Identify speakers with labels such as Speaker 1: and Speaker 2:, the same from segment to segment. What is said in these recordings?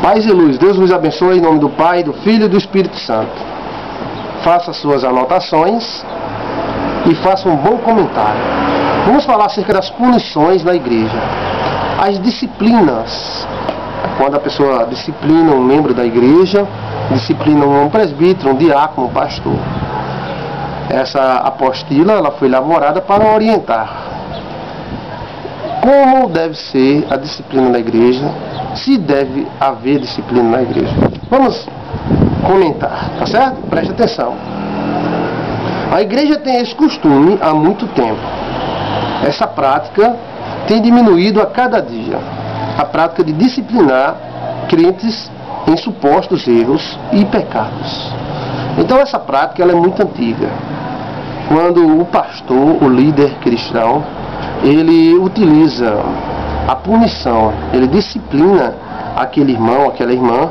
Speaker 1: Paz e luz. Deus vos abençoe em nome do Pai, do Filho e do Espírito Santo. Faça suas anotações e faça um bom comentário. Vamos falar acerca das punições na igreja. As disciplinas. Quando a pessoa disciplina um membro da igreja, disciplina um presbítero, um diácono, um pastor. Essa apostila ela foi elaborada para orientar como deve ser a disciplina na igreja, se deve haver disciplina na igreja. Vamos comentar, tá certo? Preste atenção. A igreja tem esse costume há muito tempo. Essa prática tem diminuído a cada dia. A prática de disciplinar crentes em supostos erros e pecados. Então essa prática ela é muito antiga. Quando o pastor, o líder cristão, ele utiliza a punição, ele disciplina aquele irmão, aquela irmã,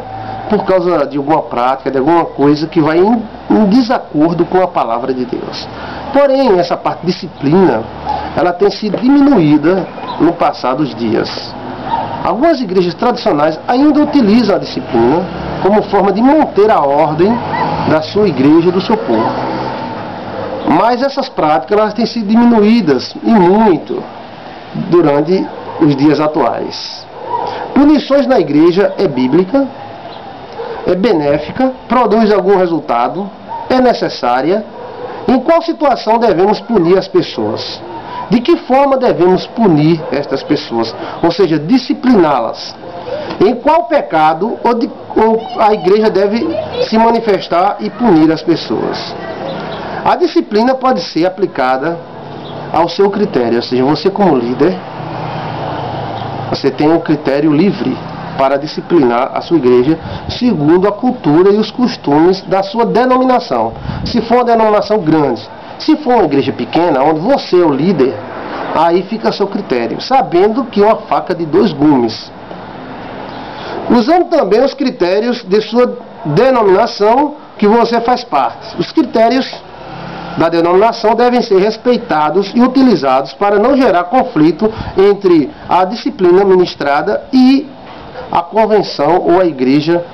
Speaker 1: por causa de alguma prática, de alguma coisa que vai em desacordo com a palavra de Deus. Porém, essa parte de disciplina, ela tem sido diminuída no passar dos dias. Algumas igrejas tradicionais ainda utilizam a disciplina como forma de manter a ordem da sua igreja e do seu povo. Mas essas práticas elas têm sido diminuídas e muito durante os dias atuais. Punições na igreja é bíblica, é benéfica, produz algum resultado, é necessária. Em qual situação devemos punir as pessoas? De que forma devemos punir estas pessoas? Ou seja, discipliná-las. Em qual pecado ou a igreja deve se manifestar e punir as pessoas? A disciplina pode ser aplicada ao seu critério, ou seja, você como líder, você tem um critério livre para disciplinar a sua igreja segundo a cultura e os costumes da sua denominação. Se for uma denominação grande, se for uma igreja pequena, onde você é o líder, aí fica a seu critério, sabendo que é uma faca de dois gumes. Usando também os critérios de sua denominação que você faz parte. Os critérios da denominação devem ser respeitados e utilizados para não gerar conflito entre a disciplina ministrada e a convenção ou a igreja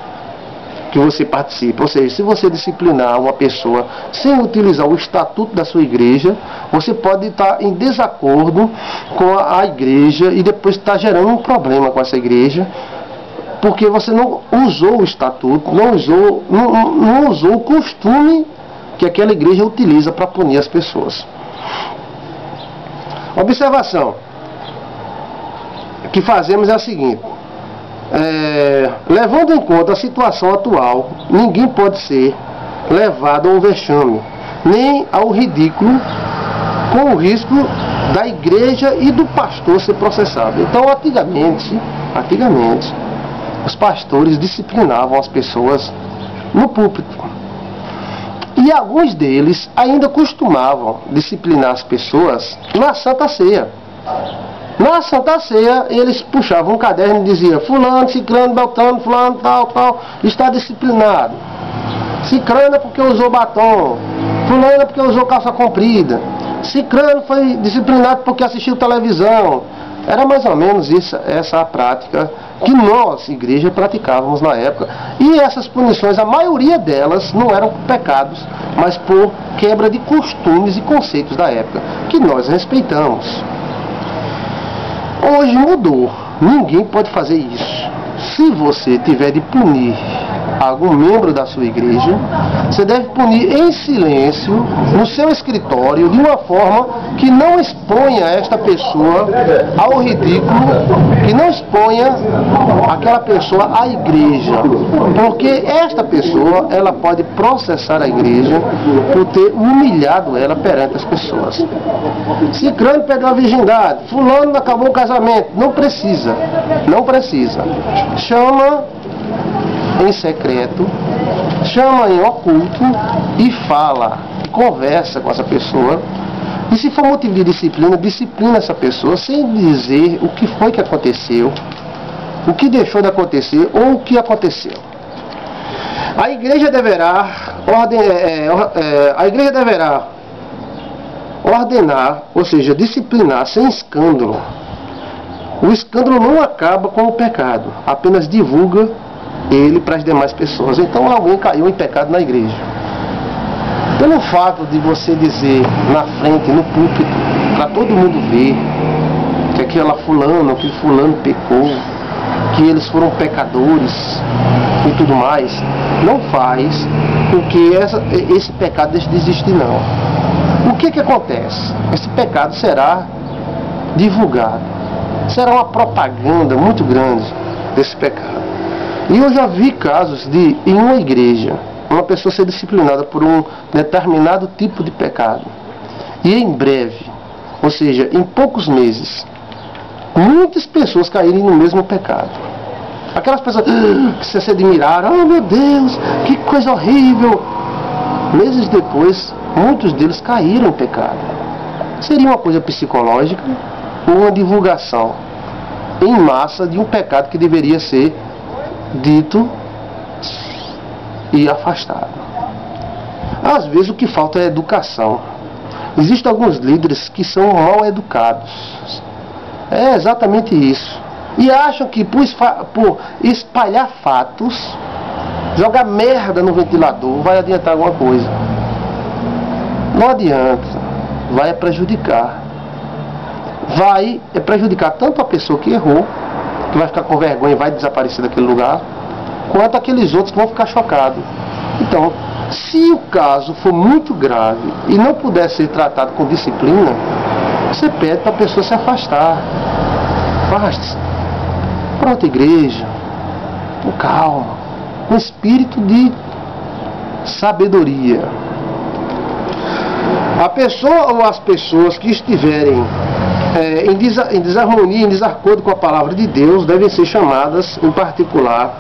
Speaker 1: que você participa. Ou seja, se você disciplinar uma pessoa sem utilizar o estatuto da sua igreja, você pode estar em desacordo com a igreja e depois estar gerando um problema com essa igreja, porque você não usou o estatuto, não usou o costume que aquela igreja utiliza para punir as pessoas. Observação que fazemos é a seguinte: levando em conta a situação atual, ninguém pode ser levado ao vexame, nem ao ridículo, com o risco da igreja e do pastor ser processado. Então, antigamente, os pastores disciplinavam as pessoas no púlpito. E alguns deles ainda costumavam disciplinar as pessoas na Santa Ceia. Na Santa Ceia, eles puxavam um caderno e diziam: fulano, ciclano, beltrano, fulano, tal, está disciplinado. Ciclano é porque usou batom. Fulano é porque usou calça comprida. Ciclano foi disciplinado porque assistiu televisão. Era mais ou menos essa a prática que nós, igreja, praticávamos na época. E essas punições, a maioria delas não eram por pecados, mas por quebra de costumes e conceitos da época, que nós respeitamos. Hoje mudou. Ninguém pode fazer isso. Se você tiver de punir algum membro da sua igreja, você deve punir em silêncio, no seu escritório, de uma forma que não exponha esta pessoa ao ridículo, que não exponha aquela pessoa à igreja, porque esta pessoa, ela pode processar a igreja por ter humilhado ela perante as pessoas. Ciclano perdeu a virgindade, fulano acabou o casamento. Não precisa. Chama em secreto, chama em oculto e fala, conversa com essa pessoa. E se for motivo de disciplina, disciplina essa pessoa sem dizer o que foi que aconteceu, o que deixou de acontecer ou o que aconteceu. A igreja deverá ordenar, ou seja, disciplinar sem escândalo. O escândalo não acaba com o pecado, apenas divulga ele para as demais pessoas. Então alguém caiu em pecado na igreja. Pelo fato de você dizer na frente, no púlpito, para todo mundo ver que aquele fulano pecou, que eles foram pecadores e tudo mais, não faz com que esse pecado deixe de existir, não. O que acontece? Esse pecado será divulgado, será uma propaganda muito grande desse pecado. E eu já vi casos de, em uma igreja, uma pessoa ser disciplinada por um determinado tipo de pecado, e em breve, ou seja, em poucos meses, muitas pessoas caírem no mesmo pecado. Aquelas pessoas que se admiraram, oh meu Deus, que coisa horrível. Meses depois, muitos deles caíram em pecado. Seria uma coisa psicológica ou uma divulgação em massa de um pecado que deveria ser dito e afastado. Às vezes o que falta é educação. Existem alguns líderes que são mal educados. É exatamente isso. E acham que por espalhar fatos, jogar merda no ventilador, vai adiantar alguma coisa. Não adianta. Vai prejudicar. Vai prejudicar tanto a pessoa que errou, que vai ficar com vergonha e vai desaparecer daquele lugar, quanto aqueles outros que vão ficar chocados. Então, se o caso for muito grave e não puder ser tratado com disciplina, você pede para a pessoa se afastar. Afaste-se. Para outra igreja, com calma, com espírito de sabedoria. A pessoa ou as pessoas que estiverem em desarmonia, em desacordo com a palavra de Deus, devem ser chamadas em particular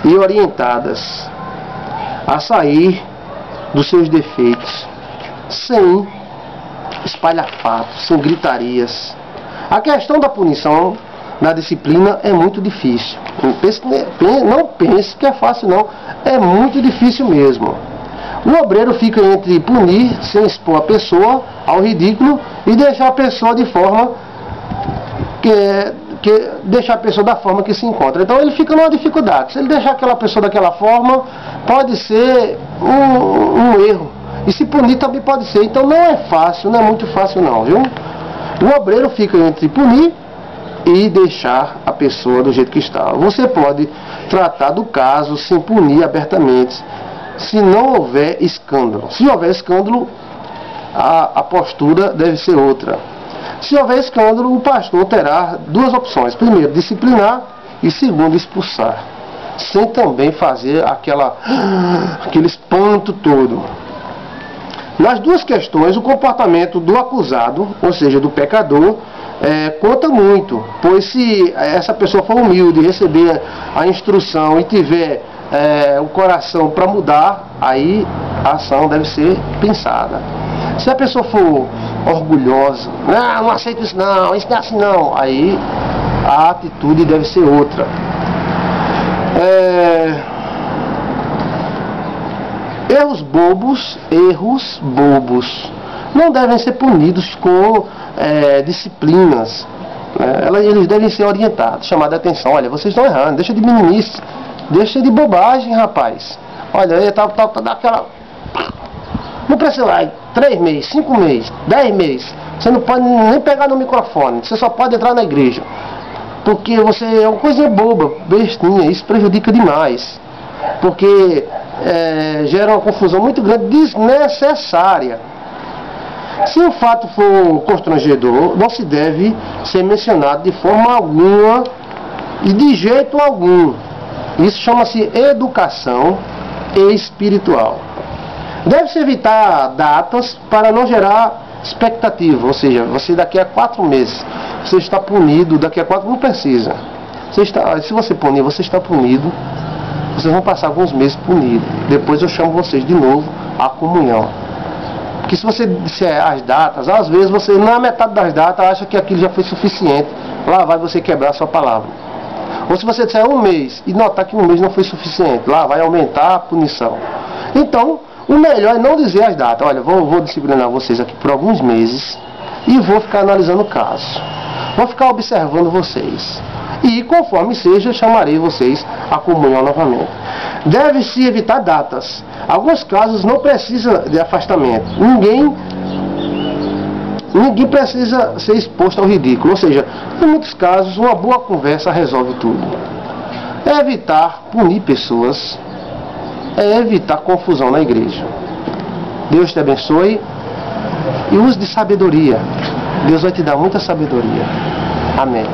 Speaker 1: e orientadas a sair dos seus defeitos, sem espalhafatos, sem gritarias. A questão da punição, da disciplina, é muito difícil. Não pense que é fácil, não. É muito difícil mesmo. O obreiro fica entre punir, sem expor a pessoa ao ridículo, e deixar a pessoa de forma deixar a pessoa da forma que se encontra. Então ele fica numa dificuldade. Se ele deixar aquela pessoa daquela forma, pode ser um erro. E se punir também pode ser. Então não é fácil, não é muito fácil não, viu? O obreiro fica entre punir e deixar a pessoa do jeito que está. Você pode tratar do caso sem punir abertamente, se não houver escândalo. Se houver escândalo, a postura deve ser outra. Se houver escândalo, o pastor terá duas opções. Primeiro, disciplinar, e segundo, expulsar. Sem também fazer aquele espanto todo. Nas duas questões, o comportamento do acusado, ou seja, do pecador, conta muito. Pois se essa pessoa for humilde, receber a instrução e tiver o coração para mudar, aí a ação deve ser pensada. Se a pessoa for orgulhosa, não aceito isso não é assim não, aí a atitude deve ser outra. Erros bobos não devem ser punidos com disciplinas. Eles devem ser orientados, chamar a atenção. Olha, vocês estão errando, deixa de meninice, deixa de bobagem, rapaz. Olha, aí tá daquela. Não precisa lá, 3 meses, 5 meses, 10 meses. Você não pode nem pegar no microfone, você só pode entrar na igreja. Porque você é uma coisa boba, bestinha, isso prejudica demais. Porque gera uma confusão muito grande, desnecessária. Se o fato for constrangedor, não se deve ser mencionado de forma alguma e de jeito algum. Isso chama-se educação espiritual. Deve-se evitar datas para não gerar expectativa, ou seja, você daqui a 4 meses, você está punido, daqui a 4 não precisa. Se você punir, você está punido, vocês vão passar alguns meses punidos. Depois eu chamo vocês de novo à comunhão. Porque se você disser as datas, às vezes você, na metade das datas, acha que aquilo já foi suficiente. Lá vai você quebrar a sua palavra. Ou se você disser 1 mês e notar que 1 mês não foi suficiente, lá vai aumentar a punição. Então, o melhor é não dizer as datas. Olha, vou disciplinar vocês aqui por alguns meses e vou ficar analisando o caso. Vou ficar observando vocês. E conforme seja, chamarei vocês à comunhão novamente. Deve-se evitar datas. Alguns casos não precisa de afastamento. Ninguém precisa ser exposto ao ridículo. Ou seja, em muitos casos, uma boa conversa resolve tudo. É evitar punir pessoas. É evitar confusão na igreja. Deus te abençoe e use de sabedoria. Deus vai te dar muita sabedoria. Amém.